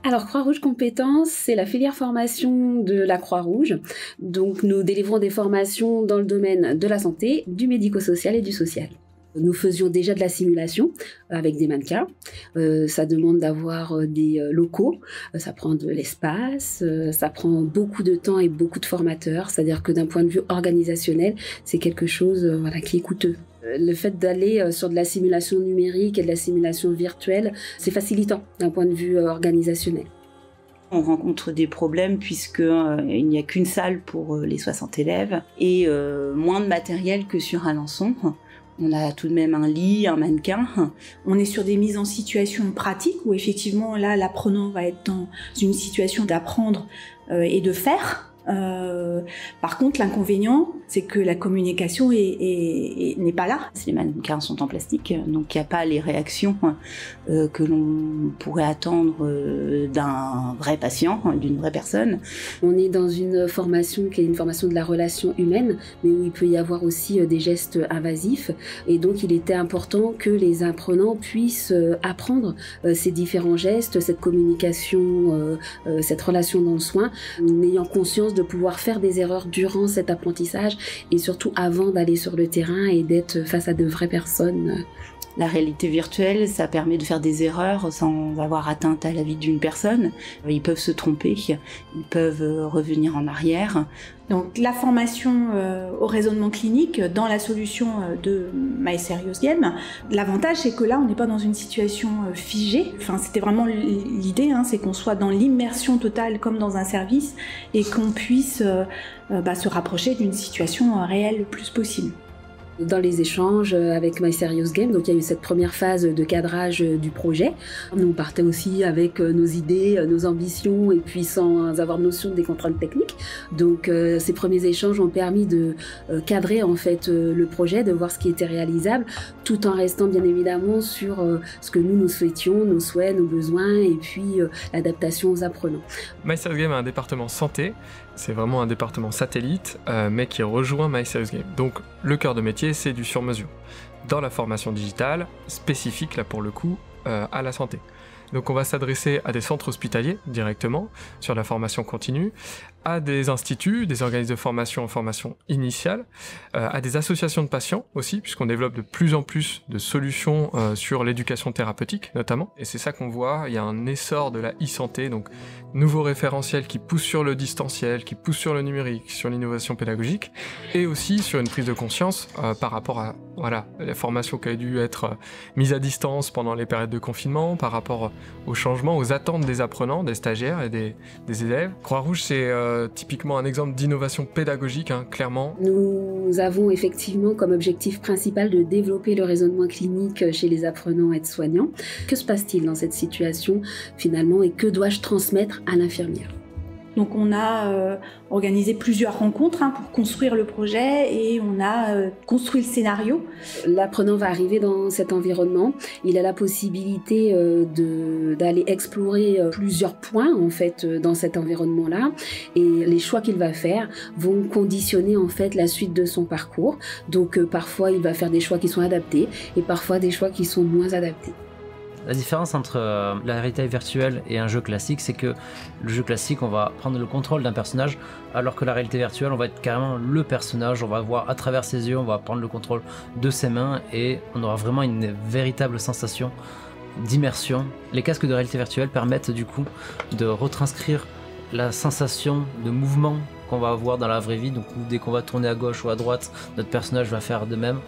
Alors, Croix-Rouge Compétences, c'est la filière formation de la Croix-Rouge. Donc, nous délivrons des formations dans le domaine de la santé, du médico-social et du social. Nous faisions déjà de la simulation avec des mannequins. Ça demande d'avoir des locaux, ça prend de l'espace, ça prend beaucoup de temps et beaucoup de formateurs. C'est-à-dire que d'un point de vue organisationnel, c'est quelque chose qui est coûteux. Le fait d'aller sur de la simulation numérique et de la simulation virtuelle, c'est facilitant d'un point de vue organisationnel. On rencontre des problèmes puisqu'il n'y a qu'une salle pour les 60 élèves et moins de matériel que sur Alençon. On a tout de même un lit, un mannequin. On est sur des mises en situation pratiques où effectivement là l'apprenant va être dans une situation d'apprendre et de faire. Par contre, l'inconvénient, c'est que la communication n'est pas là. Les mannequins sont en plastique, donc il n'y a pas les réactions que l'on pourrait attendre d'un vrai patient, d'une vraie personne. On est dans une formation qui est une formation de la relation humaine, mais où il peut y avoir aussi des gestes invasifs. Et donc, il était important que les apprenants puissent apprendre ces différents gestes, cette communication, cette relation dans le soin, en ayant conscience de pouvoir faire des erreurs durant cet apprentissage et surtout avant d'aller sur le terrain et d'être face à de vraies personnes. La réalité virtuelle, ça permet de faire des erreurs sans avoir atteinte à la vie d'une personne. Ils peuvent se tromper, ils peuvent revenir en arrière. Donc la formation au raisonnement clinique dans la solution de My Serious Game, l'avantage c'est que là on n'est pas dans une situation figée. Enfin c'était vraiment l'idée, c'est qu'on soit dans l'immersion totale comme dans un service et qu'on puisse se rapprocher d'une situation réelle le plus possible. Dans les échanges avec My Serious Game, donc il y a eu cette première phase de cadrage du projet. Nous partions aussi avec nos idées, nos ambitions et puis sans avoir notion des contraintes techniques. Donc ces premiers échanges ont permis de cadrer en fait le projet, de voir ce qui était réalisable, tout en restant bien évidemment sur ce que nous souhaitions, nos souhaits, nos besoins et puis l'adaptation aux apprenants. My Serious Game a un département santé. C'est vraiment un département satellite, mais qui rejoint My Serious Game. Donc le cœur de métier, c'est du sur-mesure. Dans la formation digitale, spécifique là pour le coup, à la santé. Donc on va s'adresser à des centres hospitaliers directement, sur la formation continue, à des instituts, des organismes de formation en formation initiale, à des associations de patients aussi, puisqu'on développe de plus en plus de solutions sur l'éducation thérapeutique notamment. Et c'est ça qu'on voit, il y a un essor de la e-santé, donc nouveaux référentiels qui poussent sur le distanciel, qui poussent sur le numérique, sur l'innovation pédagogique, et aussi sur une prise de conscience par rapport à la formation qui a dû être mise à distance pendant les périodes de confinement, par rapport aux changements, aux attentes des apprenants, des stagiaires et des élèves. Croix-Rouge, c'est typiquement un exemple d'innovation pédagogique, clairement. Nous avons effectivement comme objectif principal de développer le raisonnement clinique chez les apprenants aides-soignants. Que se passe-t-il dans cette situation finalement et que dois-je transmettre à l'infirmière ? Donc on a organisé plusieurs rencontres pour construire le projet et on a construit le scénario. L'apprenant va arriver dans cet environnement, il a la possibilité d'aller explorer plusieurs points en fait dans cet environnement-là et les choix qu'il va faire vont conditionner en fait la suite de son parcours. Donc parfois il va faire des choix qui sont adaptés et parfois des choix qui sont moins adaptés. La différence entre la réalité virtuelle et un jeu classique, c'est que le jeu classique, on va prendre le contrôle d'un personnage, alors que la réalité virtuelle, on va être carrément le personnage, on va voir à travers ses yeux, on va prendre le contrôle de ses mains et on aura vraiment une véritable sensation d'immersion. Les casques de réalité virtuelle permettent du coup de retranscrire la sensation de mouvement qu'on va avoir dans la vraie vie. Donc dès qu'on va tourner à gauche ou à droite, notre personnage va faire de même.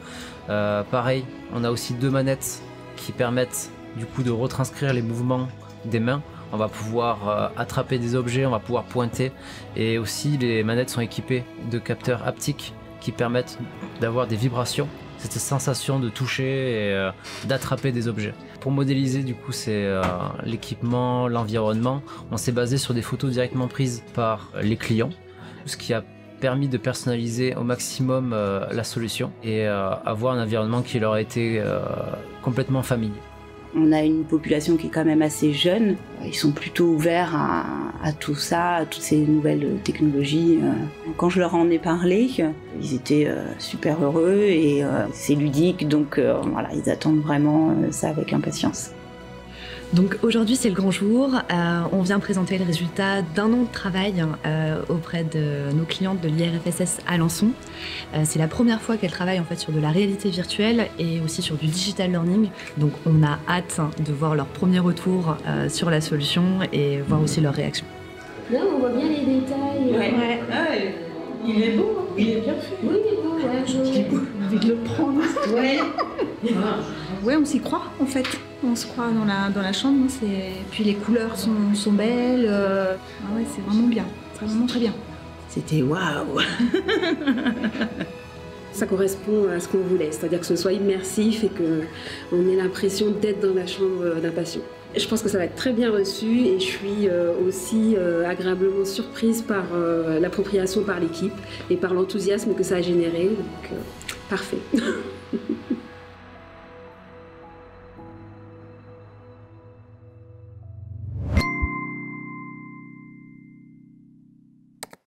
Pareil, on a aussi deux manettes qui permettent du coup de retranscrire les mouvements des mains. On va pouvoir attraper des objets, on va pouvoir pointer et aussi les manettes sont équipées de capteurs haptiques qui permettent d'avoir des vibrations, cette sensation de toucher et d'attraper des objets. Pour modéliser du coup c'est l'équipement, l'environnement, on s'est basé sur des photos directement prises par les clients, ce qui a permis de personnaliser au maximum la solution et avoir un environnement qui leur a été complètement familier. On a une population qui est quand même assez jeune. Ils sont plutôt ouverts à tout ça, à toutes ces nouvelles technologies. Quand je leur en ai parlé, ils étaient super heureux et c'est ludique, donc voilà, ils attendent vraiment ça avec impatience. Donc aujourd'hui c'est le grand jour, on vient présenter le résultat d'un an de travail auprès de nos clientes de l'IRFSS Alençon. C'est la première fois qu'elles travaillent en fait sur de la réalité virtuelle et aussi sur du digital learning, donc on a hâte de voir leur premier retour sur la solution et voir aussi leur réaction. Là on voit bien les détails. Ouais. Ah, il est beau, hein. Il est bien fait. Oui, il est beau, ouais. J'ai envie de le prendre. Ouais. Ouais, on s'y croit en fait. On se croit dans la chambre. Puis les couleurs sont belles. Ah ouais, c'est vraiment bien. C'est vraiment très bien. C'était waouh. Ça correspond à ce qu'on voulait, c'est-à-dire que ce soit immersif et qu'on ait l'impression d'être dans la chambre d'un patient. Je pense que ça va être très bien reçu et je suis aussi agréablement surprise par l'appropriation par l'équipe et par l'enthousiasme que ça a généré. Donc, parfait.